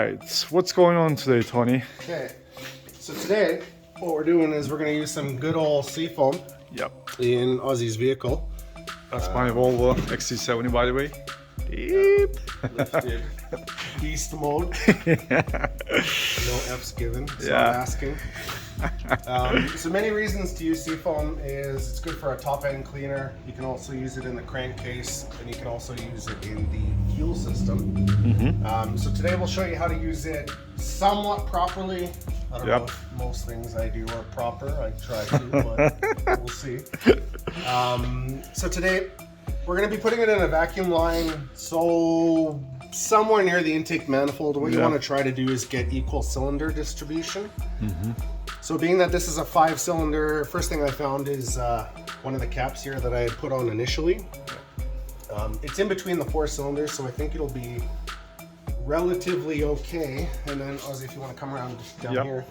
right, what's going on today, Tony? Okay, so today what we're doing is we're going to use some good old Seafoam in Ozzy's vehicle. That's my Volvo XC70, by the way. Beep. Lifted beast mode. No F's given, so I'm asking. So many reasons to use Seafoam is it's good for a top end cleaner. You can also use it in the crankcase, and you can also use it in the fuel system. So today we'll show you how to use it somewhat properly. I don't know if most things I do are proper. I try to, but we'll see. So today we're going to be putting it in a vacuum line, so somewhere near the intake manifold. What you want to try to do is get equal cylinder distribution. So being that this is a 5-cylinder, first thing I found is one of the caps here that I had put on initially. It's in between the 4 cylinders, so I think it'll be relatively okay. And then Ozzy, if you want to come around down here.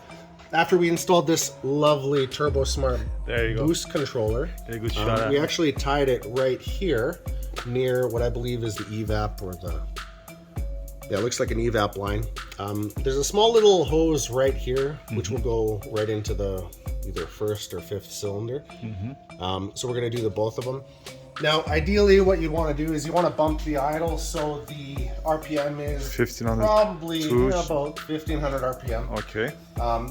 After we installed this lovely Turbo Smart boost controller, we actually tied it right here near what I believe is the evap, or the, it looks like an evap line. There's a small little hose right here, which will go right into the either 1st or 5th cylinder. So we're going to do the both of them. Now, ideally, what you'd want to do is you want to bump the idle so the RPM is 1500, probably about 1500 RPM. Okay.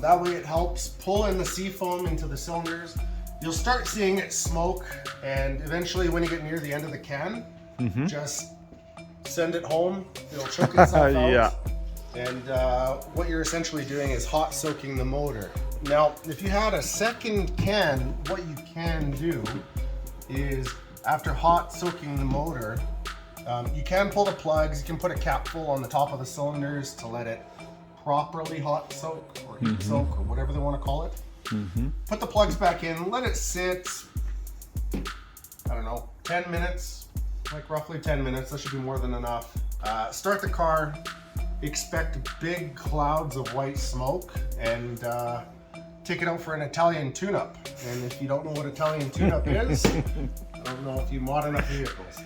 That way it helps pull in the Seafoam into the cylinders. You'll start seeing it smoke, and eventually when you get near the end of the can, just send it home. It'll choke itself out. And what you're essentially doing is hot soaking the motor. Now, if you had a second can, what you can do is, after hot soaking the motor, you can pull the plugs, you can put a capful on the top of the cylinders to let it properly hot soak or heat soak or whatever they want to call it. Put the plugs back in, let it sit, I don't know, 10 minutes, like roughly 10 minutes, that should be more than enough. Start the car, expect big clouds of white smoke, and take it out for an Italian tune-up. And if you don't know what Italian tune-up is, I don't know if you mod enough vehicles.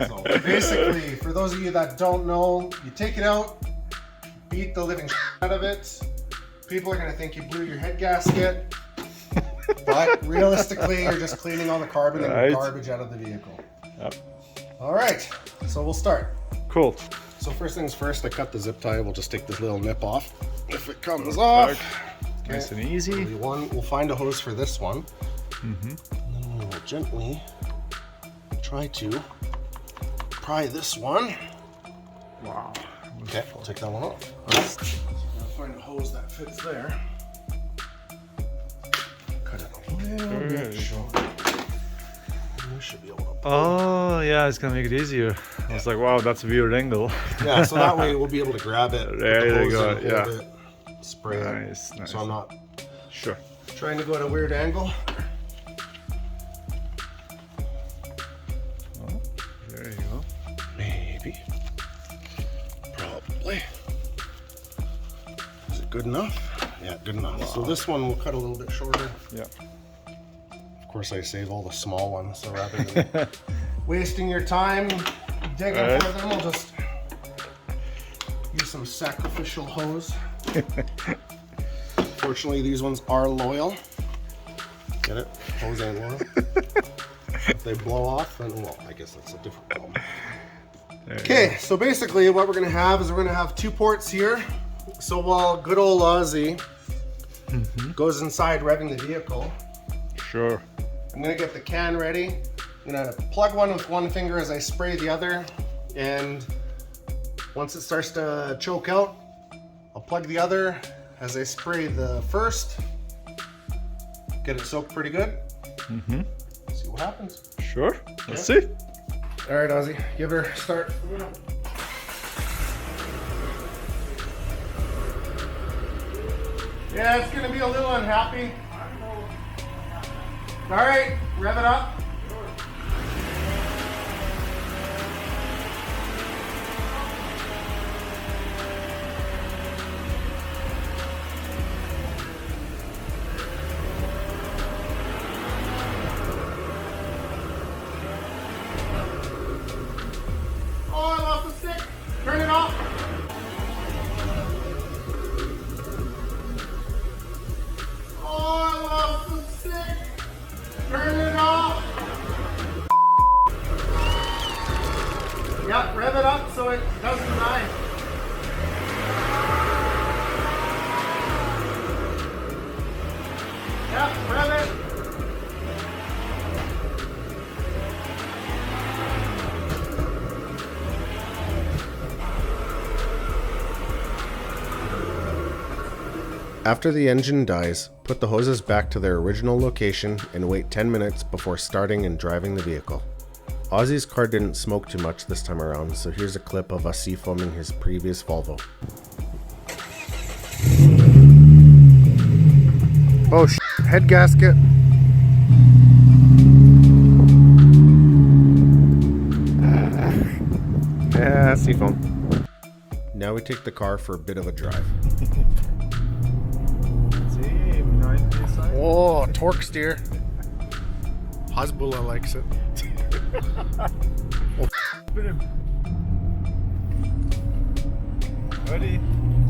So basically, for those of you that don't know, you take it out, beat the living out of it. People are going to think you blew your head gasket, but realistically, you're just cleaning all the carbon and garbage out of the vehicle. All right, so we'll start. Cool. So first things first, I cut the zip tie. We'll just take this little nip off. If it comes off, nice and easy. We'll find a hose for this one. And then we will gently try to pry this one. Wow. Okay, I'll take that one off. I'll find a hose that fits there. Cut it a little bit short. We should be able to pull it. It's gonna make it easier. I was like, wow, that's a weird angle. Yeah, so that way we'll be able to grab it. There you go. It, spray it. Nice. So I'm not trying to go at a weird angle. Oh, there you go. Maybe. Probably. Is it good enough? Yeah, good enough. Wow. So this one will cut a little bit shorter. Of course, I save all the small ones, so rather than wasting your time digging for them, we'll just use some sacrificial hose. Fortunately, these ones are loyal. Get it? Hose ain't loyal. If they blow off, then, well, I guess that's a different problem. Okay, so basically what we're going to have is we're going to have 2 ports here. So while good old Ozzy goes inside revving the vehicle, I'm going to get the can ready. I'm going to plug one with one finger as I spray the other, and once it starts to choke out, I'll plug the other as I spray the first. Get it soaked pretty good. See what happens. Let's see. All right, Ozzy, give her a start. Yeah, it's gonna be a little unhappy. All right, rev it up. Oh, I lost the stick. Turn it off. Turn it off! Yeah, rev it up so it doesn't die. Yeah, rev it. After the engine dies, put the hoses back to their original location and wait 10 minutes before starting and driving the vehicle. Ozzy's car didn't smoke too much this time around, so here's a clip of us seafoaming his previous Volvo. Oh head gasket. Yeah, Seafoam. Now we take the car for a bit of a drive. Oh, torque steer. Hasbullah likes it. Ready?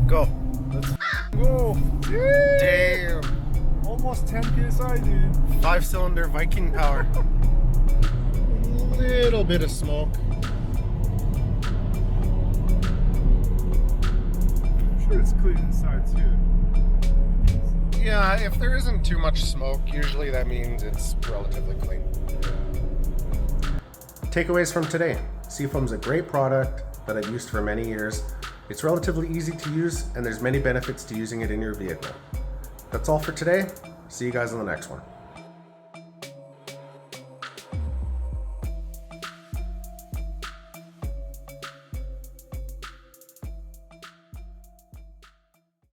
Go. Let's go. Damn. Almost 10 psi, dude. 5-cylinder Viking power. Little bit of smoke. I'm sure it's clean inside too. Yeah, if there isn't too much smoke, usually that means it's relatively clean. Takeaways from today. Seafoam's a great product that I've used for many years. It's relatively easy to use, and there's many benefits to using it in your vehicle. That's all for today. See you guys on the next one.